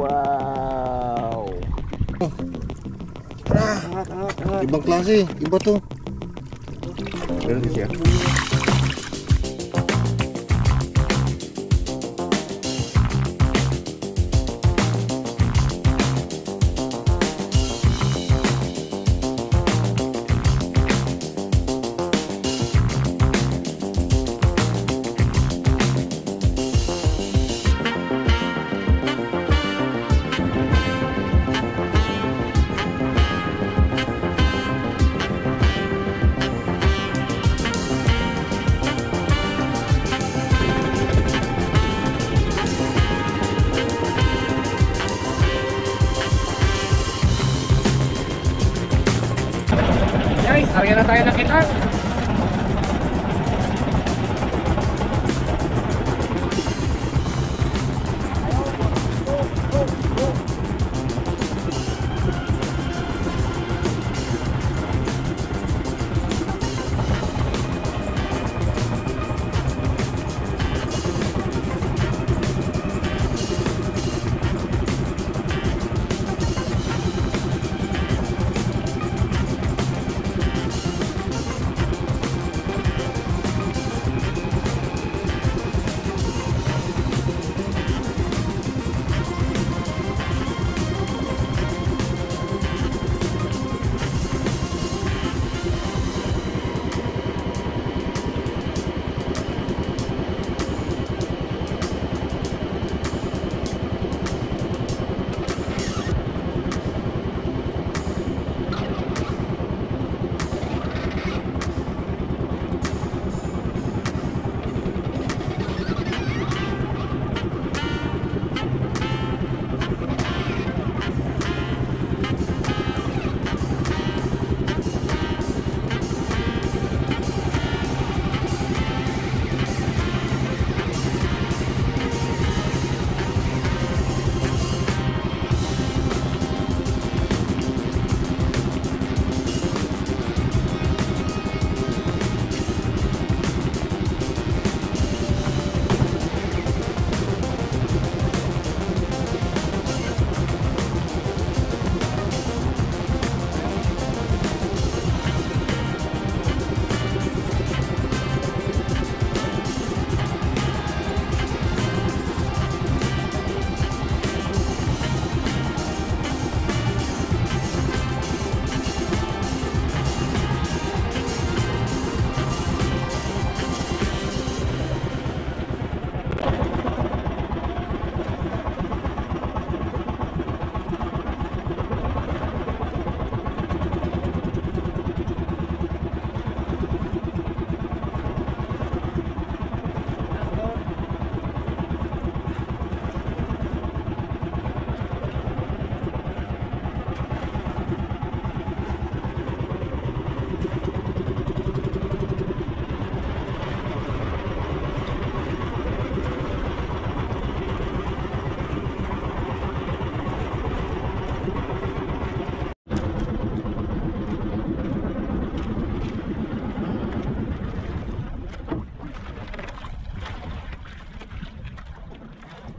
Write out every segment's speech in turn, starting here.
Wow. Ibang klase, iba to. Meron siya. Guys, harga na tayo nakita.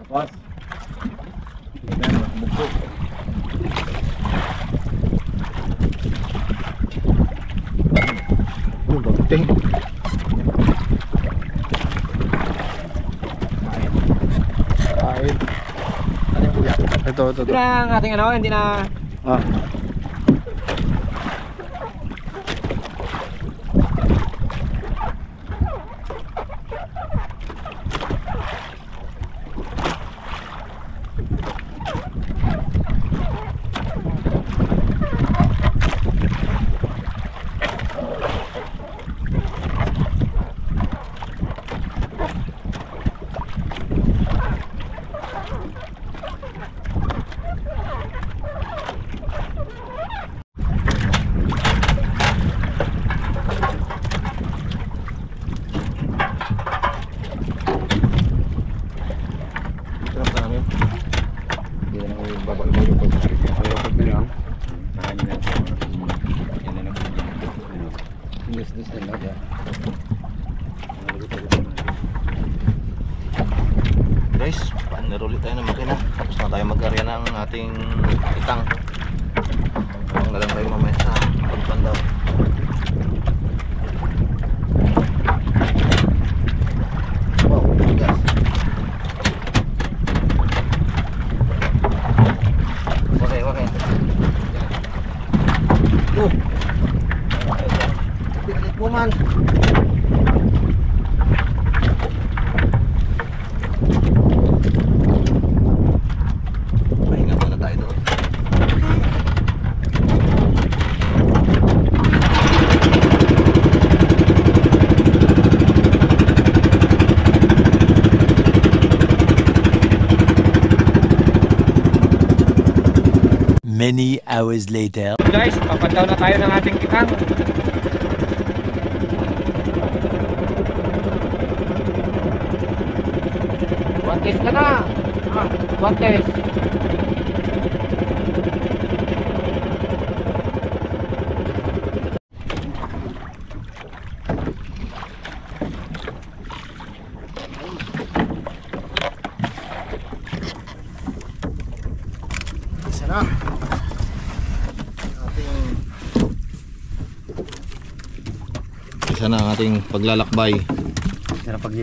Boss. Bagting. Kain. Ano yung kuya? Ito. Ito na ang ating ano, hindi na Ah. Guys, paano Dinner ulit tayo ng makina. Tapos na tayo mag-area ng ating itang. Huwag na lang tayo mamaya sa pagpandaw. Wow, gas. Okay. Pilit mo man. Pahinga muna tayo doon. Many hours later. Guys, papandaw na tayo ng ating kitang. One test ka na. One test. Isa na. Isa na ang ating paglalakbay. Yan ang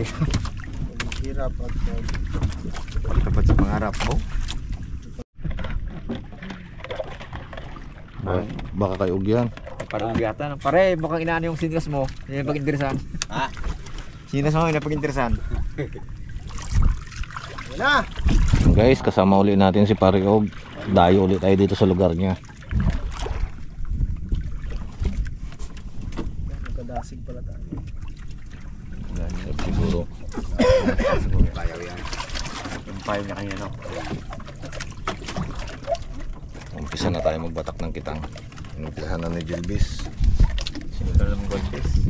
Hirap at pagtapat sa pangarap mo. Baka kay Ugyan. Parang biyata. Pare, mukhang inaano yung sinas mo. Yung pag-interesan. Ha? Sinas mo yung pag-interesan. wala. Guys, kasama ulit natin si Pare Og. Dayo ulit tayo dito sa lugar niya. Nagkadasig pala tayo. Siguro. Siguro kaya yan. Yung payo niya kanina, no? Umpisa na tayo magbatak ng kitang. Inumpisahan na ni Jilbis. Sino ka naman gold fish?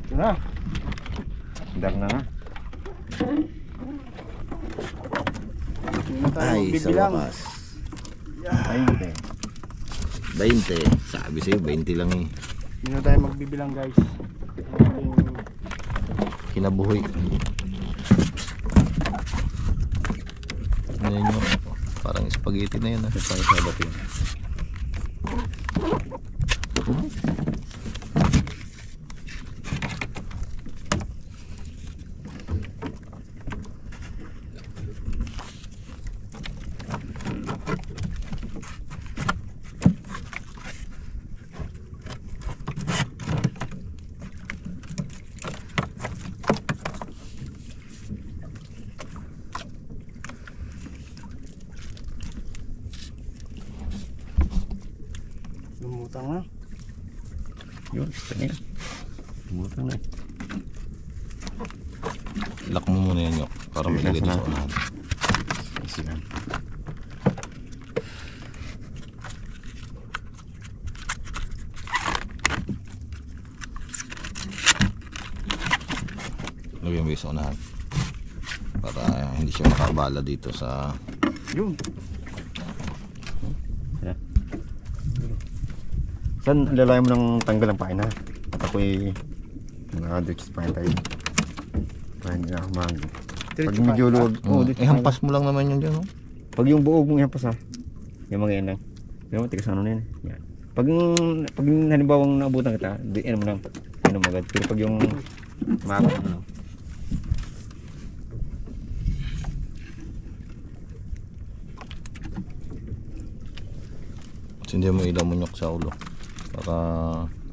Ito na. Dar na na. Hindi na tayo Ay, sa magbibilang. wakas. Ay, hindi. 20. Sabi sa'yo, 20 lang eh. Hindi na tayo magbibilang guys. Ating Kinabuhi. Ano yun? Parang spaghetti na yun. Ito pa sa batin. lumutang na. Yun, gusto niya. Tumutang na. Lock mo muna yan, Yok. Para may lagay doon sa unahan. Sila. Lagyan mo yung sa unahan. Para hindi siya makabala dito sa... Yun. Saan lalay mo ng tanggal ang pain ha? At ako'y mga-adjust pain tayo. Pain na mag... Pag medyo luwag, Hampas mo lang naman yun dyan, no? Pag yung buog mong ihampas ha, yung mga yan lang. Yung mga tigas ano na yan. Yan. Pag halimbawa naabutan kita, yan mo lang. Yan mo agad. Pero pag yung makakot mo lang. Sindihan mo ilaw mo, Yok, sa ulo. Para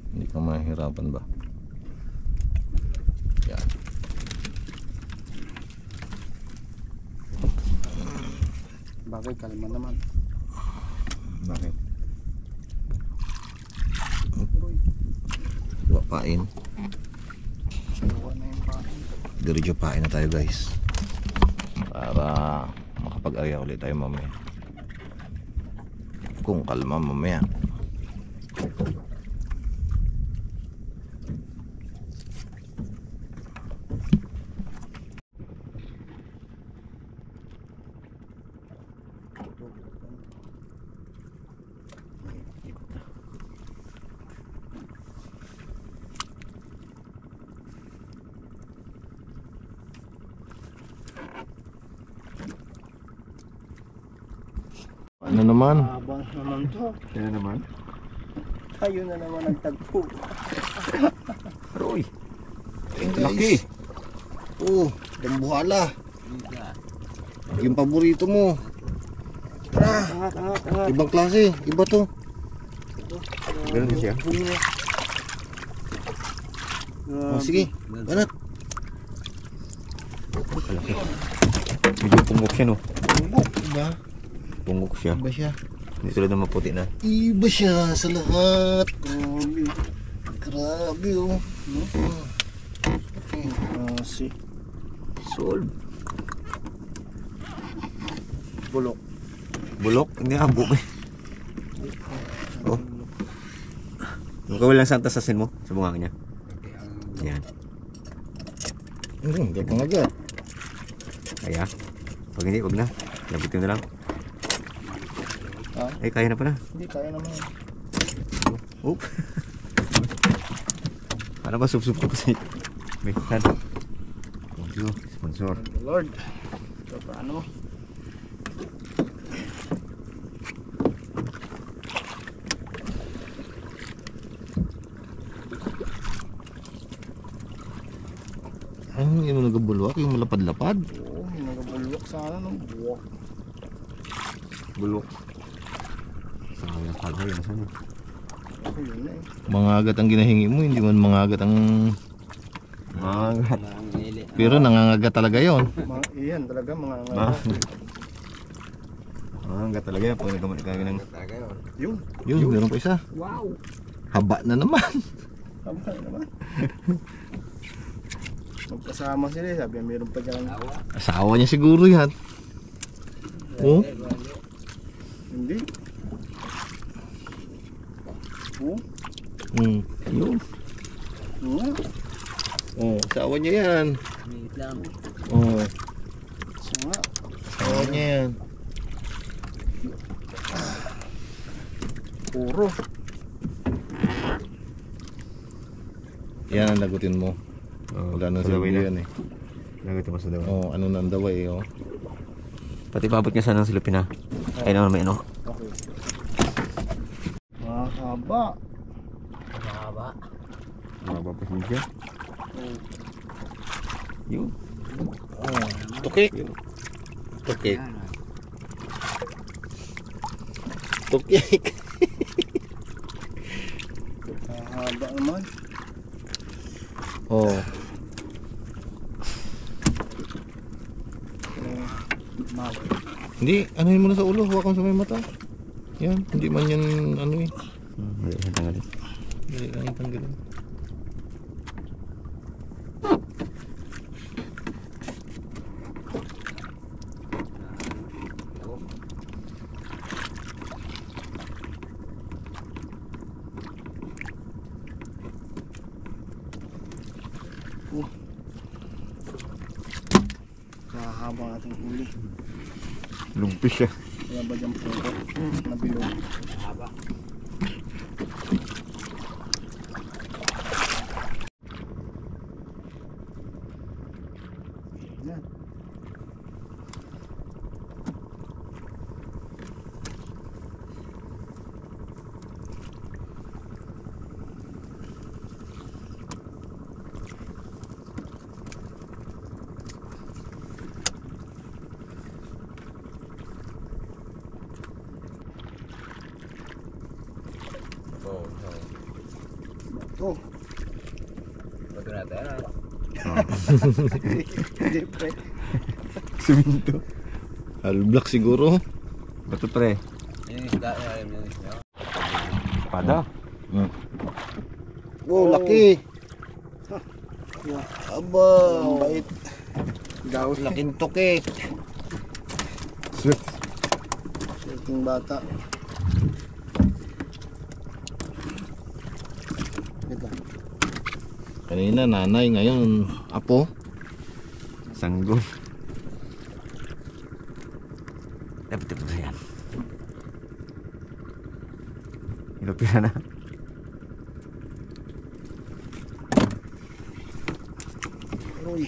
hindi ka mahihirapan ba. Yan. Bagay kalman naman. Bakit? Pain. Gawa na yung pain. Diretso pain na tayo, guys. Para makapag-area ulit tayo mamaya. Kung kalma mamaya. na naman. Habang naman to. Yan na naman. Tayo na naman ang tagpo. Aroy. Guys. Laki. Oh, dambuhala. Yung paborito mo. Angat. Ibang klase. Iba to. Ganun din siya. Oh, sige. Banat. Malaki. Medyo pungok siya no. Bubok. Iba. Pungok siya. Iba siya. Hindi tulad ng maputi na. Iba siya sa lahat. Grabe. Grabe oh. Si Sold. Bulok. Bulok. Hindi abo eh. Oh. Yung kawalang santa sa sin mo. Sa bunga niya. Yan. Hindi pang agad. Kaya. Pag hindi, wag na. Labitin na lang. Ha? Ay, kaya na pala. Hindi, kaya naman. Oop. Para ba sub-sub ko kasi. May kan. Thank you, sponsor. Lord. So, paano? Ay, hindi mo nagabulwak. Yung malapad-lapad. Oo, nagabulok sana ng buwak. Bulok. Sayang pala yun. Saan yun? Ako yun na eh. Mga agat ang ginahingi mo. Hindi man mga agat ang... Mangat. Pero nangangagat talaga yon. Iyan talaga mga Mangat talaga yan. Pag nagkamali ka ng... Yun. Yun, meron pa isa. Wow. Haba na naman. Tama naman. Magkasama sila eh. Sabi meron pa dyan. Asawa niya siguro yan. Oh, Hindi. Oo. Yun. Oo. Oh, asawa niya yan. Oh, Nga. asawa niya yan. Puro. Yan ang lagutin mo. Wala nang sa daway silbi na. yan eh. Lagot mo sa daway. Oh, ano nang daway oh. Pati babot niya sana ng silupin ha. Ay naman may ano. Okay. Mahaba. Mababas din siya. Yun. Oh, tukik. Tukik. Tukik. Mahaba naman. Oh, Mahaba. hindi, anuhin mo na sa ulo, hawakan sa may mata. Yan, hindi man yan ano eh. Hindi siya tanggalin. Hindi lang yung tanggalin. Mahaba ang ating huli. Lumpis siya. Kaya ba dyan po ito? Nabilog. Yan. Ito. Hindi pre. Suminto. Halblak siguro. Bato pre. Pada. Oh, laki. Aba. Bait. Gawin. Laking tukik. Swift. Yung bata. Ito. Kanina nanay, ngayon apo. Sanggol. Dapat ito sa yan. Ilupira na. Uy.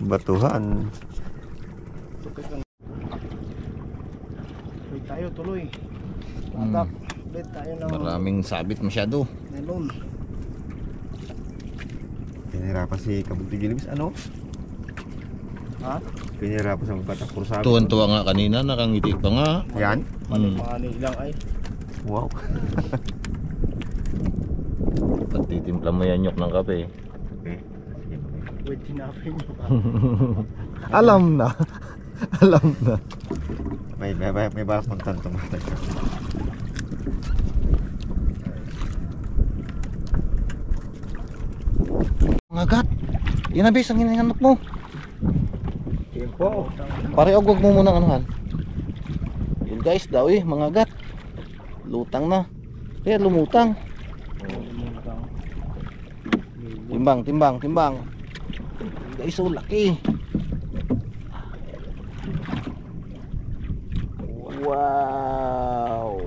Batuhan. Tuloy tayo, tuloy. Batak. Ulit tayo ng Maraming sabit masyado. melon. Pinahirapan si Kabugti Gilibis. Ano? Ha? Pinahirapan sa magpatak. Puro sabi. Tuwan-tuwa nga kanina, nakangiti pa nga. Yan. Mani lang ay. Wow. Pagtitimpla mo yan yung ng kape. Okay. Wait, tinapin nyo. Alam na. Alam na. May bakas mong tantong matay. Mga gat. Yan na bis, ang hinahanap mo. Tempo. Pare, huwag mo muna anuhan. Yun guys daw mga gat. Lutang na. Kaya lumutang. Timbang. Guys, so laki. Wow.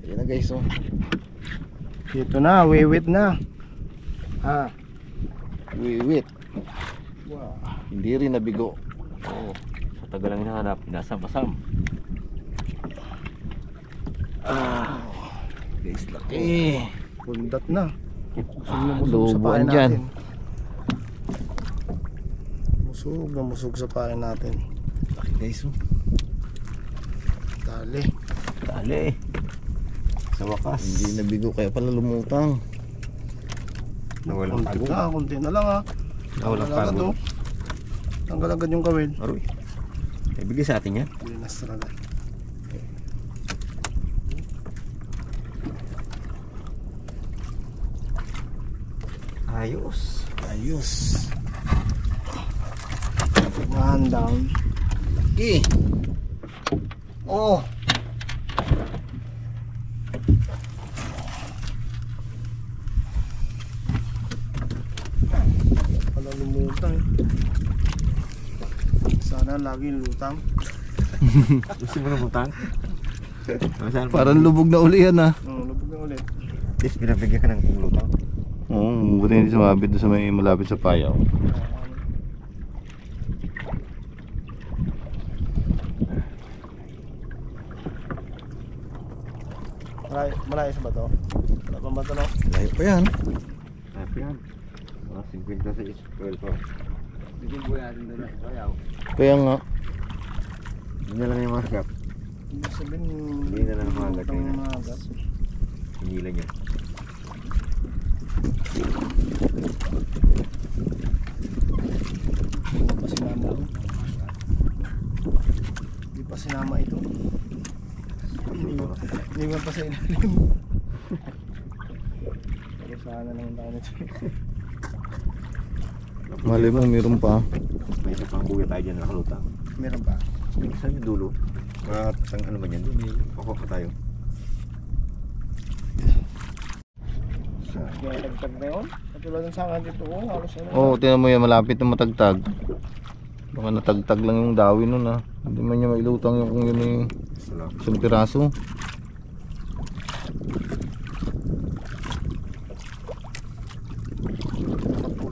Ayan na guys, oh. Dito na, wiwit na. Ha? Wiwit. Wow. Hindi rin nabigo. Oo. Sa tagal lang hinahanap. Pinasam-pasam. Guys, laki. Bundat na. Lubuan sa pain dyan. natin. Musog sa pain natin. Laki guys, oh. Dali. Dali. Sa wakas. Hindi nabigo, kaya pala lumutang. Nawalang Kunti pago. na, kunti na lang ha. Nawalang Tanggal agad, pago. oh. Tanggal agad yung kawil. Aroy. Ibigay sa atin yan. Binas talaga. Ayos. Ayos. One down. Laki. Oh. Pala lumutang. Sana laging lutang. Gusto mo na butang? Parang lubog na uli yan, ah. Lubog na ulit. Yes, pinabigyan ka ng lutang. Oo, buti hindi sumabit doon sa may malapit sa payaw. Malayo sa bato. Wala pang bato, no? Layo pa yan. Happy yan. Mga 50 sa iskwel pa. Bigyan po natin doon. Ayaw. Kaya nga. Hindi na lang yung mga gap. Ibig sabihin, Hindi na lang mga lutang ganyan. mga gas. Hinilan niya. Hindi pa sinama. Hindi pa sinama ito. Iniwan pa sa ilalim. Pero sana naman tayo nito. Mali mo, meron pa. May isa pang buwi tayo dyan nakalutang. Meron pa. Saan yung dulo? Mga tang ano ba yan? Doon may pakuha pa tayo. Kaya nagtag na yun. Katulad ng sanga dito. Halos ano. Oo, tingnan mo yan, malapit na matagtag. Baka natagtag lang yung dawi nun, ah. Hindi man niya mailutang yung kung yun yung Salamat. isang piraso.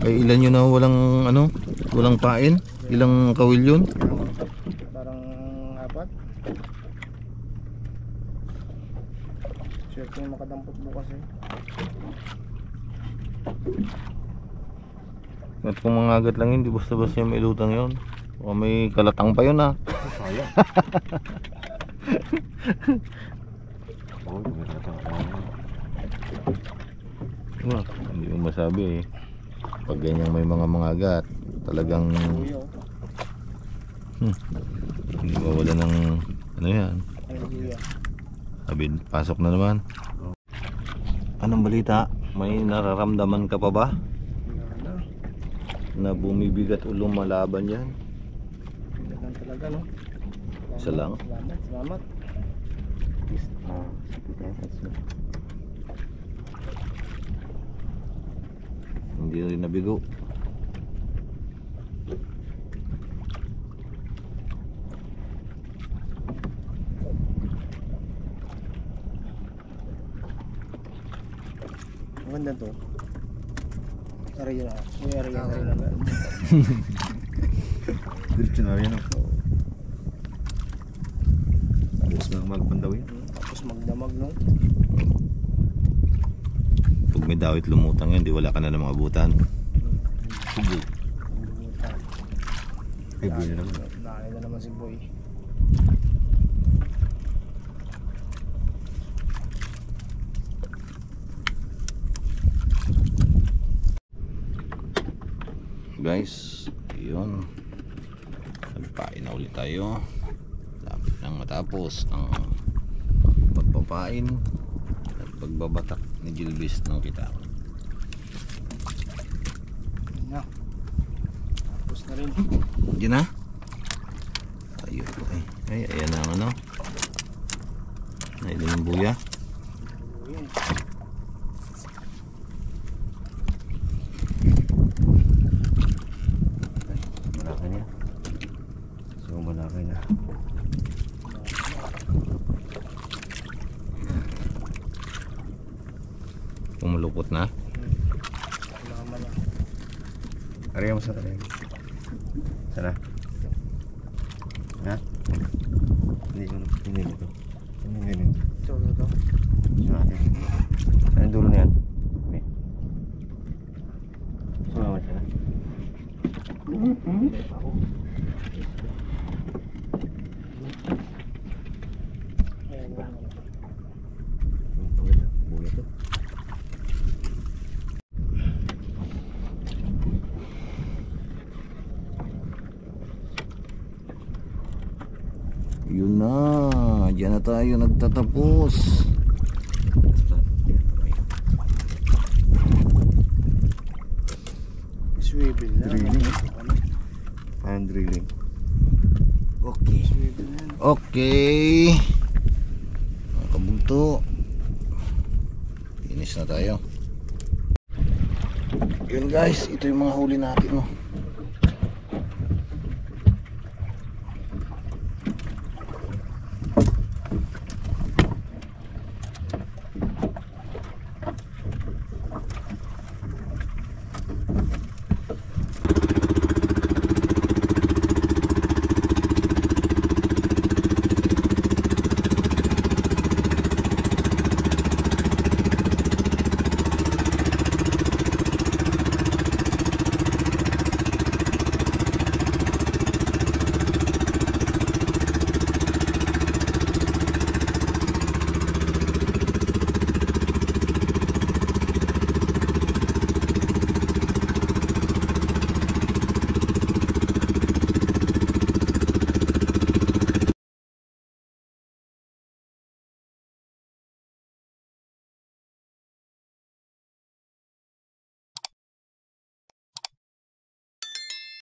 Ay, ilan yun na walang pain? Ilang kawil yun? Parang apat. Sure yung makadampot bukas eh. At kung mga agat lang yun, di basta-basta yung mailutang yun. O may kalatang pa yun, ah. Sayang. Oo, may tatang. Hindi mo masabi eh. Pag ganyang may mga agat, talagang Kuya oh. hindi mawala ng ano yan. Ay kuya. Abid, pasok na naman. Anong balita? May nararamdaman ka pa ba? Wala Na na. bumibigat o lumalaban yan? Ganun talaga no. Isa lang? Salamat. Hindi rin nabigo. Maganda to. Aray na. Aray na. Diretso na rin ako. Tapos na magpandaw yan. Tapos magdamag no. Pag may dawit lumutang yan, di wala ka na ng mga abutan. Subo. Ay, buhay na naman. Nakakita na naman si Boy. Guys, yun. Nagpain na ulit tayo. Lapit nang matapos ang pagpapain at pagbabatak ni Gilbis ng kita. Na. Tapos na rin. Diyan na. Ayun. Ayan na ang ano. Ayun yung buya. Yun. Malaki niya. So malaki na. Pumulupot na. Mama na. Ariya mo sa talaga. Sana. Ha? Hindi ko na. Hindi nito. Hindi nito. Ito. Ito natin. Saan yung dulo na yan? Okay. Sumama siya na. Ayan na. Buhay ito. Yun na. Diyan na tayo nagtatapos. Swivel na. Drilling. Ano? Parang drilling. Okay. Swivel na. Okay. Mga kabunto. Finish na tayo. Yun guys, ito yung mga huli natin. Oh.